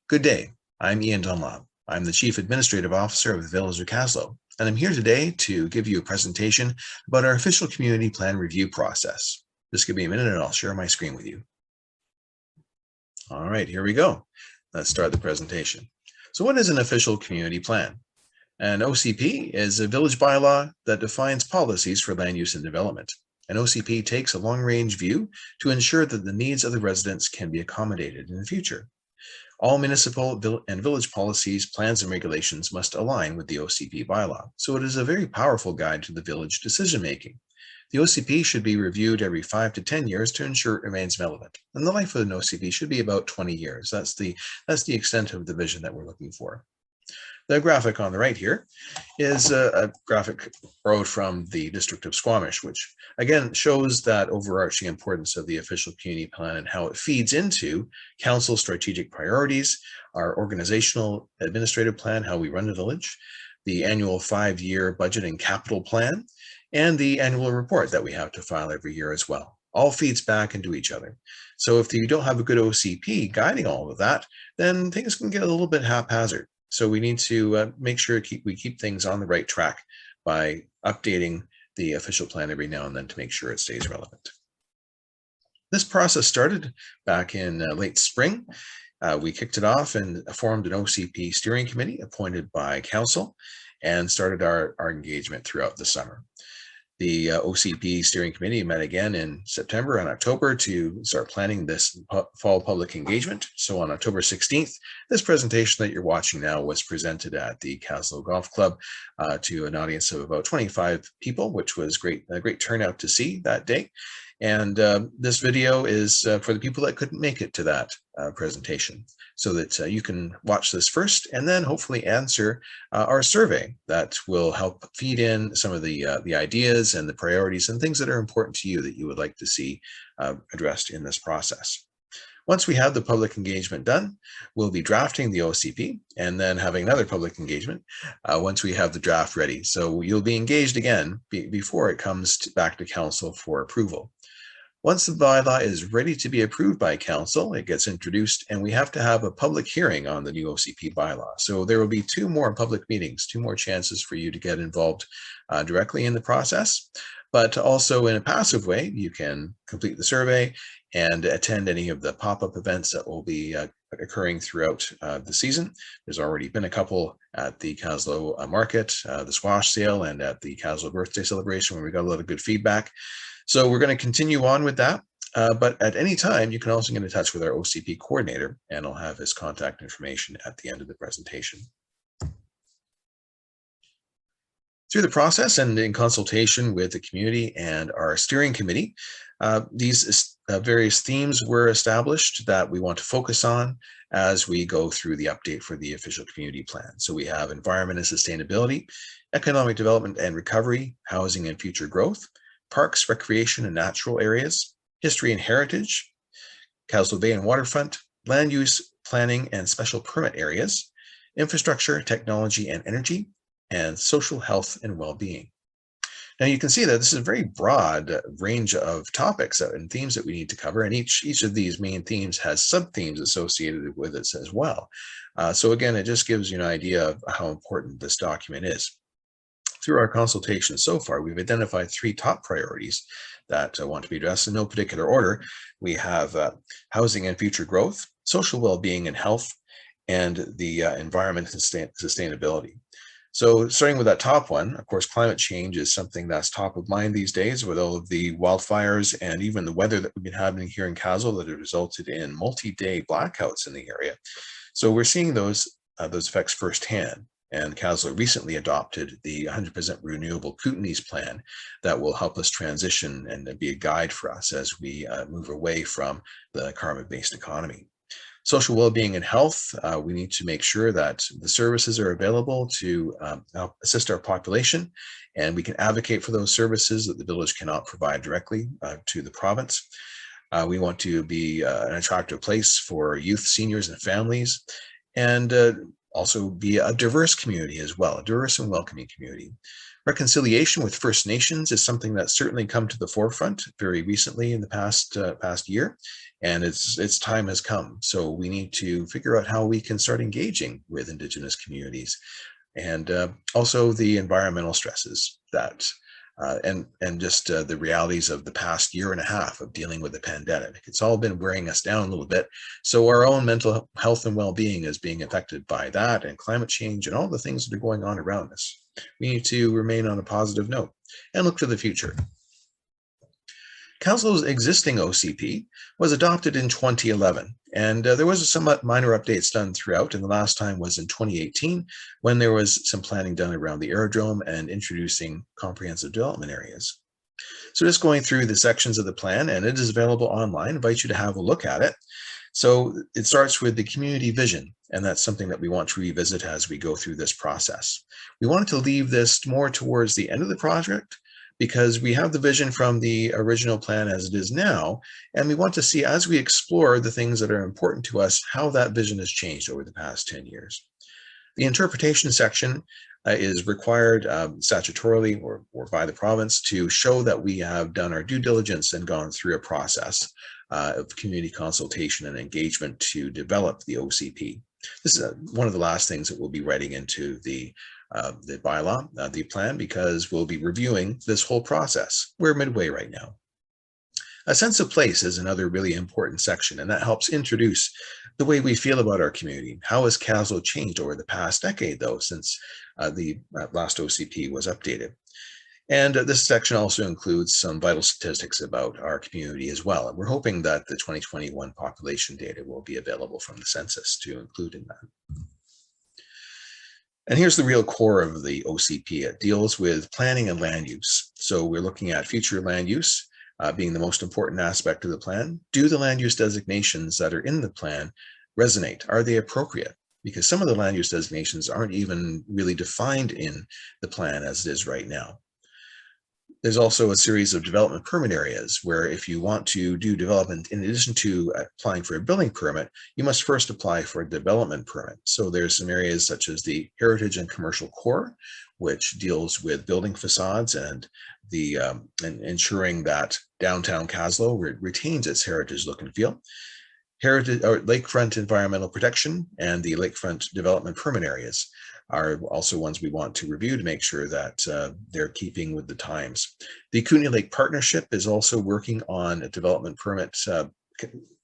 Good day. I'm Ian Dunlop. I'm the Chief Administrative Officer of the Village of Kaslo, and I'm here today to give you a presentation about our official community plan review process. Just give me a minute and I'll share my screen with you. All right, here we go. Let's start the presentation. So what is an official community plan? An OCP is a village bylaw that defines policies for land use and development. An OCP takes a long-range view to ensure that the needs of the residents can be accommodated in the future. All municipal and village policies, plans, and regulations must align with the OCP bylaw, so it is a very powerful guide to the village decision-making. The OCP should be reviewed every 5 to 10 years to ensure it remains relevant, and the life of an OCP should be about 20 years. That's the extent of the vision that we're looking for. The graphic on the right here is a graphic borrowed from the District of Squamish, which again shows that overarching importance of the official community plan and how it feeds into council strategic priorities, our organizational administrative plan, how we run the village, the annual 5-year budget and capital plan, and the annual report that we have to file every year as well. All feeds back into each other. So if you don't have a good OCP guiding all of that, then things can get a little bit haphazard. So we need to make sure we keep things on the right track by updating the official plan every now and then to make sure it stays relevant. This process started back in late spring. We kicked it off and formed an OCP steering committee appointed by council and started our engagement throughout the summer. The OCP steering committee met again in September and October to start planning this fall public engagement. So on October 16th, this presentation that you're watching now was presented at the Kaslo Golf Club to an audience of about 25 people, which was a great turnout to see that day. And this video is for the people that couldn't make it to that presentation, so that you can watch this first and then hopefully answer our survey that will help feed in some of the ideas and the priorities and things that are important to you that you would like to see addressed in this process. Once we have the public engagement done, we'll be drafting the OCP and then having another public engagement once we have the draft ready. So you'll be engaged again before it comes back to council for approval. Once the bylaw is ready to be approved by council, it gets introduced and we have to have a public hearing on the new OCP bylaw. So there will be 2 more public meetings, 2 more chances for you to get involved directly in the process, but also in a passive way, you can complete the survey and attend any of the pop-up events that will be occurring throughout the season. There's already been a couple at the Kaslo Market, the squash sale, and at the Kaslo birthday celebration where we got a lot of good feedback. So we're going to continue on with that, but at any time, you can also get in touch with our OCP coordinator, and I'll have his contact information at the end of the presentation. Through the process and in consultation with the community and our steering committee, these various themes were established that we want to focus on as we go through the update for the official community plan. So we have environment and sustainability, economic development and recovery, housing and future growth, parks, recreation and natural areas, history and heritage, Kaslo Bay and waterfront, land use, planning and special permit areas, infrastructure, technology and energy, and social health and well-being. Now you can see that this is a very broad range of topics and themes that we need to cover, and each of these main themes has sub-themes associated with it as well. So again, it just gives you an idea of how important this document is. Through our consultation so far, we've identified 3 top priorities that want to be addressed in no particular order. We have housing and future growth, social well-being and health, and the environment and sustainability. So starting with that top one, of course, climate change is something that's top of mind these days with all of the wildfires and even the weather that we've been having here in Kaslo that have resulted in multi-day blackouts in the area. So we're seeing those effects firsthand. And Kaslo recently adopted the 100% renewable Kootenays plan that will help us transition and be a guide for us as we move away from the carbon-based economy. Social well-being and health, we need to make sure that the services are available to help assist our population, and we can advocate for those services that the village cannot provide directly to the province. We want to be an attractive place for youth, seniors, and families, and also be a diverse community as well, a diverse and welcoming community. Reconciliation with First Nations is something that's certainly come to the forefront very recently in the past year, and its time has come. So we need to figure out how we can start engaging with Indigenous communities, and also the environmental stresses that and just the realities of the past year and a half of dealing with the pandemic. It's all been wearing us down a little bit. So our own mental health and well-being is being affected by that, and climate change and all the things that are going on around us. We need to remain on a positive note and look to the future. Kaslo's existing OCP was adopted in 2011, and there was somewhat minor updates done throughout, and the last time was in 2018 when there was some planning done around the aerodrome and introducing comprehensive development areas. So just going through the sections of the plan, and it is available online. I invite you to have a look at it. So it starts with the community vision, and that's something that we want to revisit as we go through this process. We wanted to leave this more towards the end of the project, because we have the vision from the original plan as it is now, and we want to see, as we explore the things that are important to us, how that vision has changed over the past 10 years. The interpretation section is required statutorily or by the province to show that we have done our due diligence and gone through a process of community consultation and engagement to develop the OCP. This is one of the last things that we'll be writing into the bylaw, the plan, because we'll be reviewing this whole process. We're midway right now. A sense of place is another really important section, and that helps introduce the way we feel about our community. How has Kaslo changed over the past decade, though, since the last OCP was updated? And this section also includes some vital statistics about our community as well. And we're hoping that the 2021 population data will be available from the census to include in that. And here's the real core of the OCP. It deals with planning and land use. So we're looking at future land use being the most important aspect of the plan. Do the land use designations that are in the plan resonate? Are they appropriate? Because some of the land use designations aren't even really defined in the plan as it is right now. There's also a series of development permit areas where, if you want to do development, in addition to applying for a building permit, you must first apply for a development permit. So there's some areas such as the heritage and commercial core, which deals with building facades and the and ensuring that downtown Kaslo retains its heritage look and feel. Heritage or lakefront environmental protection and the lakefront development permit areas are also ones we want to review to make sure that they're keeping with the times. The Kootenay Lake Partnership is also working on a development permit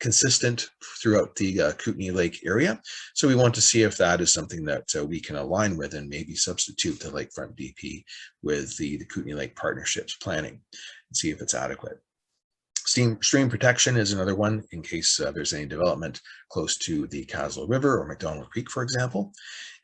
consistent throughout the Kootenay Lake area. So we want to see if that is something that we can align with and maybe substitute the Lakefront DP with the Kootenay Lake Partnership's planning and see if it's adequate. Stream protection is another one in case there's any development close to the Kaslo River or McDonald Creek, for example.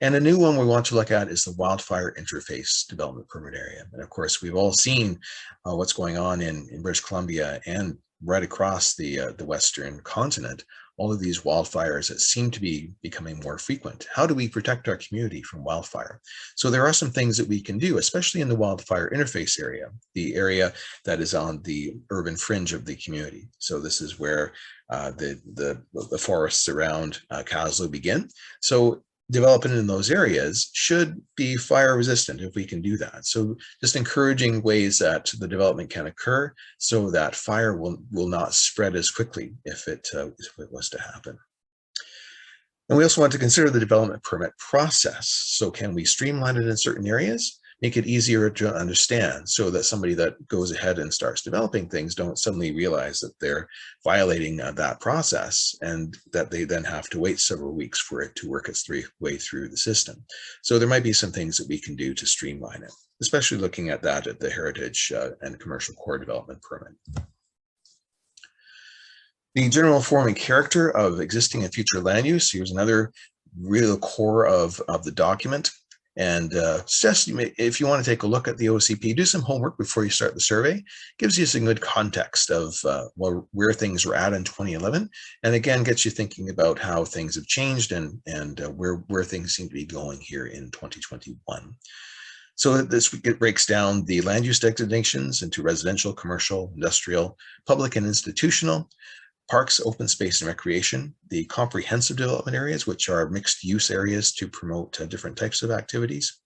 And a new one we want to look at is the wildfire interface development permit area. And of course, we've all seen what's going on in British Columbia and right across the Western continent. All of these wildfires that seem to be becoming more frequent. How do we protect our community from wildfire? So there are some things that we can do, especially in the wildfire interface area, the area that is on the urban fringe of the community. So this is where the forests around Kaslo begin. So development in those areas should be fire resistant if we can do that. So just encouraging ways that the development can occur so that fire will not spread as quickly if it was to happen. And we also want to consider the development permit process. So can we streamline it in certain areas? Make it easier to understand so that somebody that goes ahead and starts developing things don't suddenly realize that they're violating that process and that they then have to wait several weeks for it to work its way through the system. So there might be some things that we can do to streamline it, especially looking at that at the heritage and commercial core development permit. The general form and character of existing and future land use. Here's another real core of the document. And suggest if you want to take a look at the OCP, do some homework before you start the survey. Gives you some good context of where things were at in 2011, and again gets you thinking about how things have changed and where things seem to be going here in 2021. So it breaks down the land use designations into residential, commercial, industrial, public, and institutional. Parks, open space, and recreation, the comprehensive development areas, which are mixed use areas to promote different types of activities,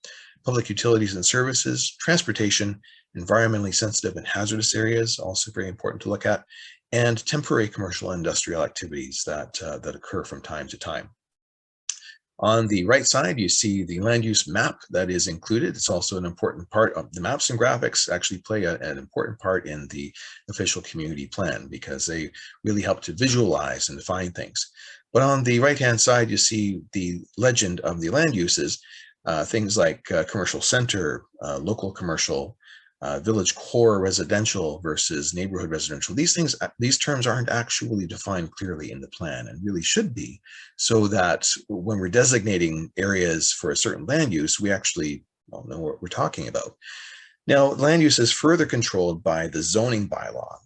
public utilities and services, transportation, environmentally sensitive and hazardous areas, also very important to look at, and temporary commercial and industrial activities that occur from time to time. On the right side, you see the land use map that is included. It's also an important part of the maps and graphics actually play an important part in the official community plan because they really help to visualize and define things. But on the right-hand side, you see the legend of the land uses, things like commercial center, local commercial, village core residential versus neighborhood residential. These terms aren't actually defined clearly in the plan and really should be, so that when we're designating areas for a certain land use, we actually know what we're talking about. Now, land use is further controlled by the zoning bylaw,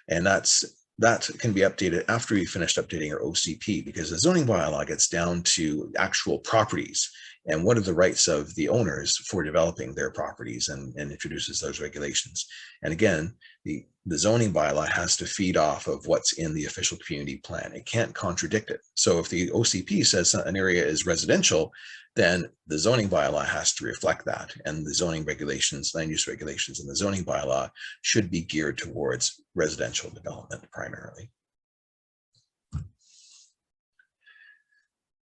and that can be updated after we finished updating our OCP, because the zoning bylaw gets down to actual properties and what are the rights of the owners for developing their properties, and introduces those regulations. And again, the zoning bylaw has to feed off of what's in the official community plan. It can't contradict it. So if the OCP says an area is residential, then the zoning bylaw has to reflect that. And the zoning regulations, land use regulations in the zoning bylaw should be geared towards residential development primarily.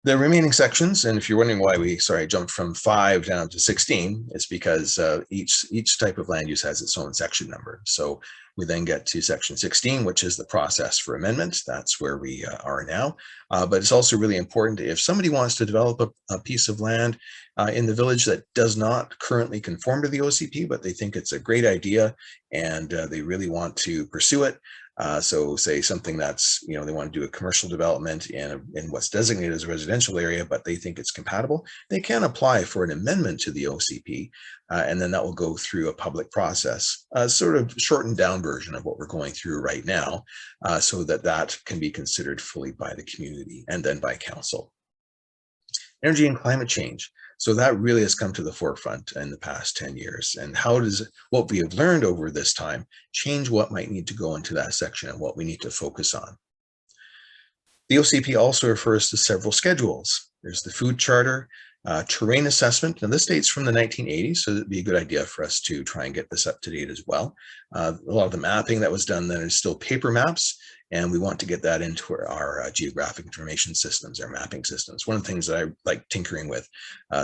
The remaining sections, and if you're wondering why we jumped from 5 down to 16, it's because each type of land use has its own section number. So we then get to section 16, which is the process for amendment. That's where we are now. But it's also really important if somebody wants to develop a piece of land in the village that does not currently conform to the OCP, but they think it's a great idea and they really want to pursue it. So say something that's, they want to do a commercial development in what's designated as a residential area, but they think it's compatible, they can apply for an amendment to the OCP, and then that will go through a public process, sort of shortened down version of what we're going through right now, so that can be considered fully by the community and then by council. Energy and climate change. So that really has come to the forefront in the past 10 years. And how does what we have learned over this time change what might need to go into that section and what we need to focus on? The OCP also refers to several schedules. There's the food charter, terrain assessment, and this dates from the 1980s, so it'd be a good idea for us to try and get this up to date as well. A lot of the mapping that was done then is still paper maps, and we want to get that into our geographic information systems, our mapping systems. One of the things that I like tinkering with,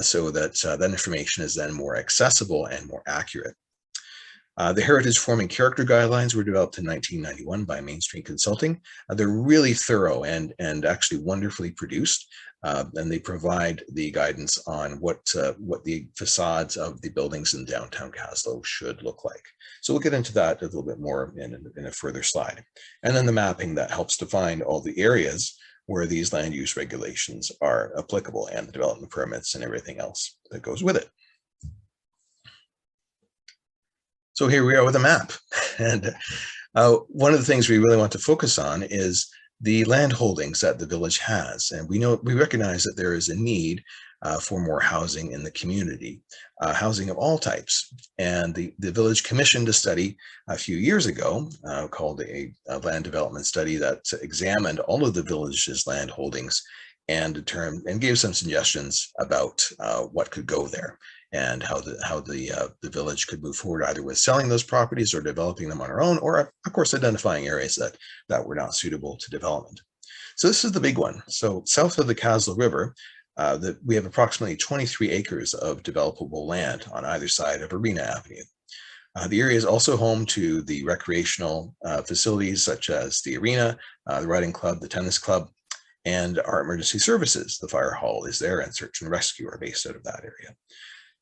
so that that information is then more accessible and more accurate. The Heritage Forming Character Guidelines were developed in 1991 by Main Street Consulting. They're really thorough and actually wonderfully produced, and they provide the guidance on what the facades of the buildings in downtown Kaslo should look like. So we'll get into that a little bit more in a further slide. And then the mapping that helps define all the areas where these land use regulations are applicable and the development permits and everything else that goes with it. So here we are with a map. And one of the things we really want to focus on is the land holdings that the village has. And we recognize that there is a need for more housing in the community, housing of all types. And the village commissioned a study a few years ago called a land development study that examined all of the village's land holdings and gave some suggestions about what could go there and how the village could move forward, either with selling those properties or developing them on our own, or of course identifying areas that were not suitable to development. So this is the big one. So south of the Kaslo River, we have approximately 23 acres of developable land on either side of Arena Avenue. The area is also home to the recreational facilities such as the arena, the riding club, the tennis club, and our emergency services. The fire hall is there, and search and rescue are based out of that area.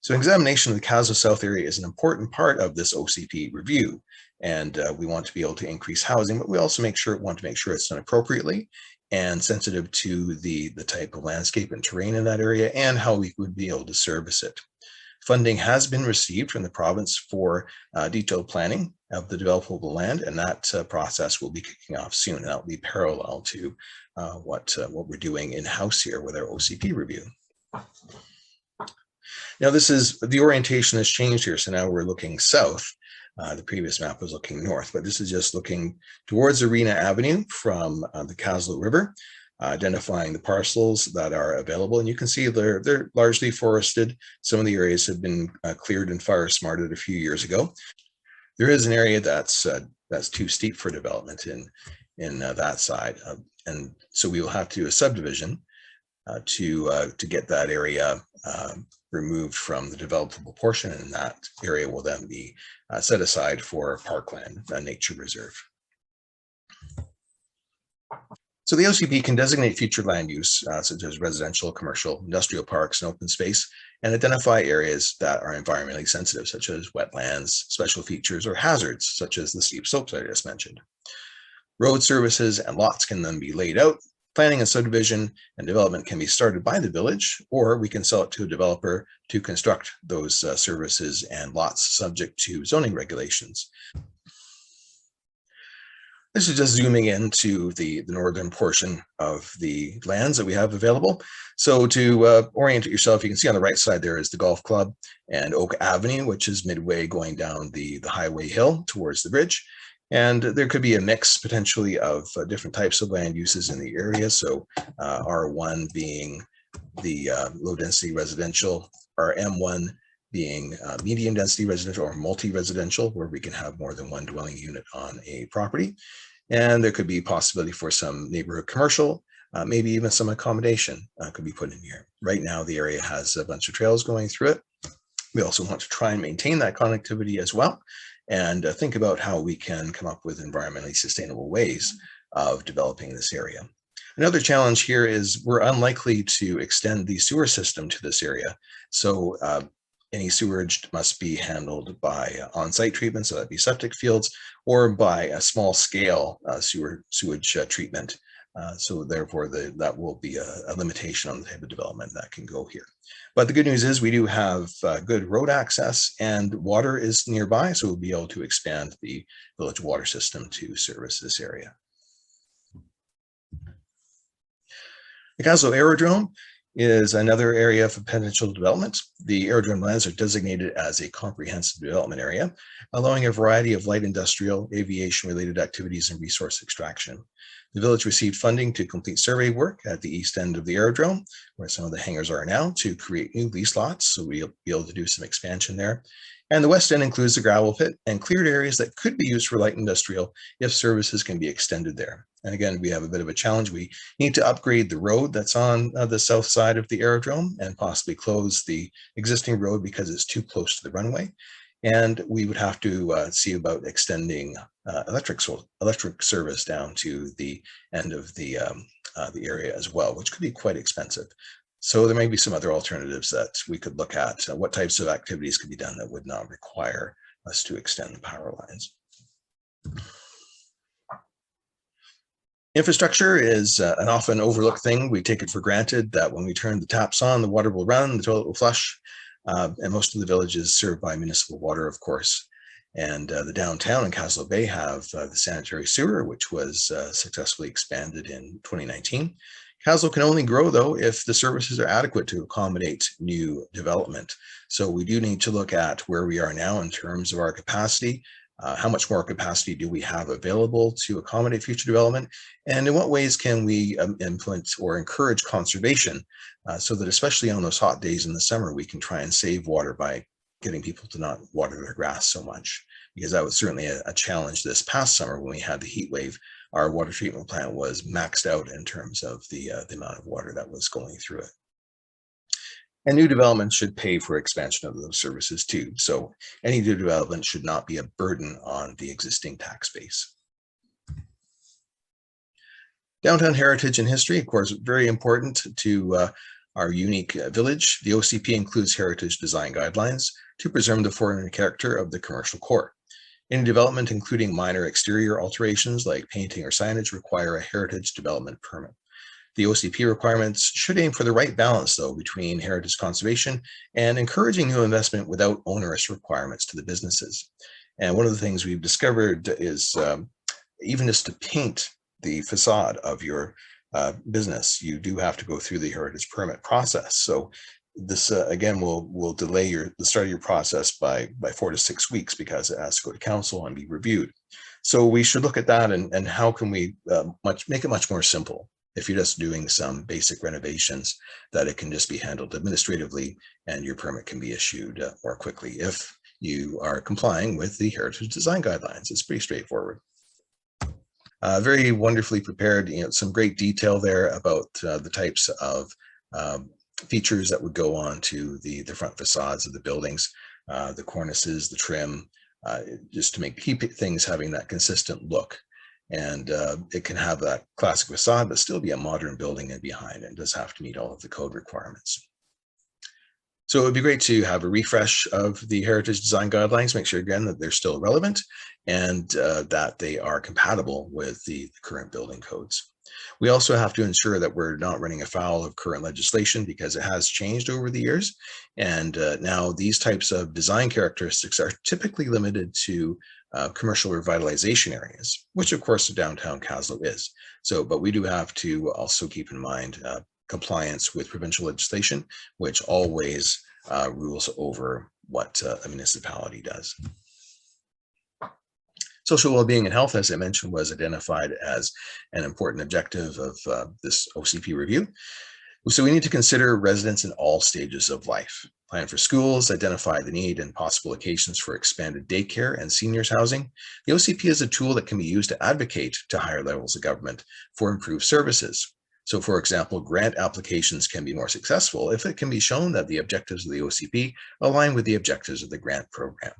So examination of the Kaslo South area is an important part of this OCP review, and we want to be able to increase housing, but we also want to make sure it's done appropriately and sensitive to the type of landscape and terrain in that area and how we would be able to service it. Funding has been received from the province for detailed planning of the developable land, and that process will be kicking off soon, and that will be parallel to what we're doing in-house here with our OCP review. Now, the orientation has changed here, so now we're looking south. The previous map was looking north, but this is just looking towards Arena Avenue from the Kaslo River, identifying the parcels that are available. And you can see they're largely forested. Some of the areas have been cleared and fire smarted a few years ago. there is an area that's too steep for development in that side, and so we will have to do a subdivision to get that area removed from the developable portion, and that area will then be set aside for parkland, a nature reserve. So the OCP can designate future land use, such as residential, commercial, industrial parks, and open space, and identify areas that are environmentally sensitive, such as wetlands, special features, or hazards, such as the steep slopes I just mentioned. Road services and lots can then be laid out. Planning and subdivision and development can be started by the village, or we can sell it to a developer to construct those services and lots subject to zoning regulations. This is just zooming into the northern portion of the lands that we have available. So to orient yourself, you can see on the right side there is the golf club and Oak Avenue, which is midway going down the highway hill towards the bridge. And there could be a mix potentially of different types of land uses in the area. So R1 being the low density residential, RM1 being medium density residential or multi-residential, where we can have more than one dwelling unit on a property. And there could be possibility for some neighborhood commercial, maybe even some accommodation could be put in here. Right now, the area has a bunch of trails going through it. We also want to try and maintain that connectivity as well, and think about how we can come up with environmentally sustainable ways of developing this area. Another challenge here is we're unlikely to extend the sewer system to this area. So any sewerage must be handled by on-site treatment, so that'd be septic fields, or by a small scale sewage treatment. So therefore, that will be a limitation on the type of development that can go here. But the good news is we do have good road access and water is nearby, so we'll be able to expand the village water system to service this area. The Kaslo Aerodrome is another area for potential development. The aerodrome lands are designated as a comprehensive development area, allowing a variety of light industrial, aviation-related activities and resource extraction. The village received funding to complete survey work at the east end of the aerodrome, where some of the hangars are now, to create new lease lots, so we'll be able to do some expansion there. And the west end includes the gravel pit and cleared areas that could be used for light industrial if services can be extended there. And again, we have a bit of a challenge. We need to upgrade the road that's on the south side of the aerodrome and possibly close the existing road because it's too close to the runway. And we would have to see about extending electric service down to the end of the area as well, which could be quite expensive. So there may be some other alternatives that we could look at. What types of activities could be done that would not require us to extend the power lines. Infrastructure is an often overlooked thing. We take it for granted that when we turn the taps on, the water will run, the toilet will flush, and most of the village is served by municipal water, of course. And the downtown in Kaslo Bay have the sanitary sewer, which was successfully expanded in 2019. Kaslo can only grow, though, if the services are adequate to accommodate new development. So we do need to look at where we are now in terms of our capacity. How much more capacity do we have available to accommodate future development? And in what ways can we implement or encourage conservation so that especially on those hot days in the summer, we can try and save water by getting people to not water their grass so much? Because that was certainly a challenge this past summer when we had the heat wave. Our water treatment plant was maxed out in terms of the amount of water that was going through it. And new development should pay for expansion of those services too. So any new development should not be a burden on the existing tax base. Downtown heritage and history, of course, very important to our unique village. The OCP includes heritage design guidelines to preserve the foreign character of the commercial core. Any development, including minor exterior alterations like painting or signage, require a heritage development permit. The OCP requirements should aim for the right balance, though, between heritage conservation and encouraging new investment without onerous requirements to the businesses. And one of the things we've discovered is even just to paint the facade of your business, you do have to go through the heritage permit process. So this again will delay the start of your process by 4 to 6 weeks because it has to go to council and be reviewed. So we should look at that and how can we make it much more simple. If you're just doing some basic renovations, that it can just be handled administratively and your permit can be issued more quickly. If you are complying with the Heritage Design Guidelines. It's pretty straightforward. Very wonderfully prepared, some great detail there about the types of features that would go on to the front facades of the buildings, the cornices, the trim, just to keep things having that consistent look. And it can have that classic facade, but still be a modern building and behind, and does have to meet all of the code requirements. So it would be great to have a refresh of the Heritage Design Guidelines, make sure again that they're still relevant and that they are compatible with the current building codes. We also have to ensure that we're not running afoul of current legislation, because it has changed over the years. And now these types of design characteristics are typically limited to commercial revitalization areas, which of course downtown Kaslo is. So, but we do have to also keep in mind compliance with provincial legislation, which always rules over what a municipality does. Social well-being and health, as I mentioned, was identified as an important objective of this OCP review. So we need to consider residents in all stages of life. Plan for schools, identify the need and possible locations for expanded daycare and seniors housing. The OCP is a tool that can be used to advocate to higher levels of government for improved services. So for example, grant applications can be more successful if it can be shown that the objectives of the OCP align with the objectives of the grant program.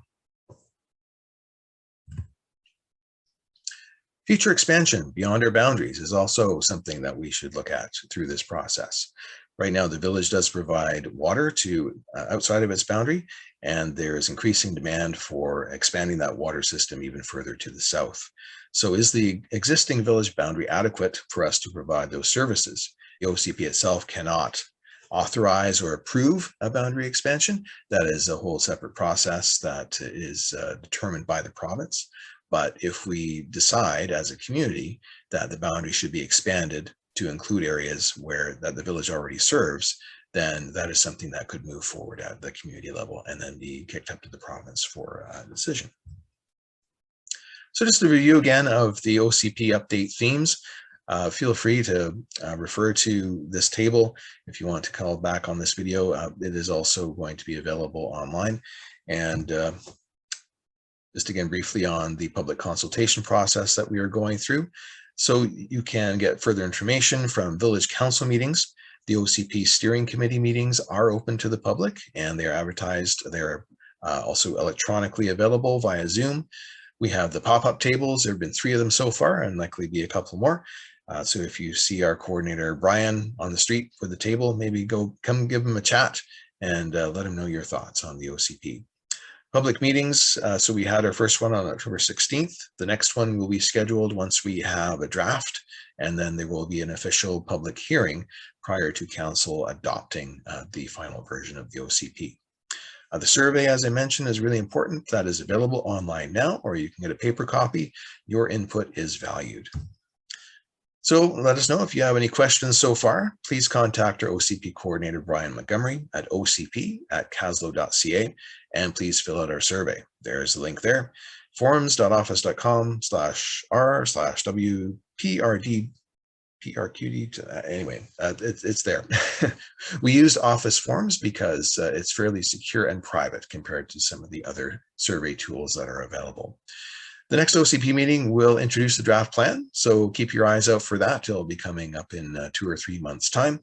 Future expansion beyond our boundaries is also something that we should look at through this process. Right now, the village does provide water to outside of its boundary, and there is increasing demand for expanding that water system even further to the south. So is the existing village boundary adequate for us to provide those services? The OCP itself cannot authorize or approve a boundary expansion. That is a whole separate process that is determined by the province. But if we decide as a community that the boundary should be expanded to include areas that the village already serves, then that is something that could move forward at the community level and then be kicked up to the province for a decision. So just a review again of the OCP update themes. Feel free to refer to this table if you want to call back on this video. It is also going to be available online. And just again briefly on the public consultation process that we are going through. So you can get further information from village council meetings. The OCP steering committee meetings are open to the public and they are advertised. They're also electronically available via Zoom. We have the pop-up tables. There have been 3 of them so far and likely be a couple more. So if you see our coordinator Brian on the street for the table, maybe come give him a chat and let him know your thoughts on the OCP. Public meetings, so we had our first one on October 16th. The next one will be scheduled once we have a draft, and then there will be an official public hearing prior to council adopting the final version of the OCP. The survey, as I mentioned, is really important. That is available online now, or you can get a paper copy. Your input is valued. So let us know if you have any questions so far. Please contact our OCP coordinator, Brian Montgomery, at ocp@kaslo.ca, and please fill out our survey. There's a link there, forums.office.com/r/WPRD. Anyway, it's there. We used Office Forms because it's fairly secure and private compared to some of the other survey tools that are available. The next OCP meeting will introduce the draft plan, so keep your eyes out for that. It'll be coming up in 2 or 3 months' time.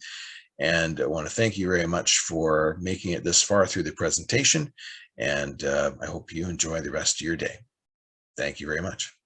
And I want to thank you very much for making it this far through the presentation, and I hope you enjoy the rest of your day. Thank you very much.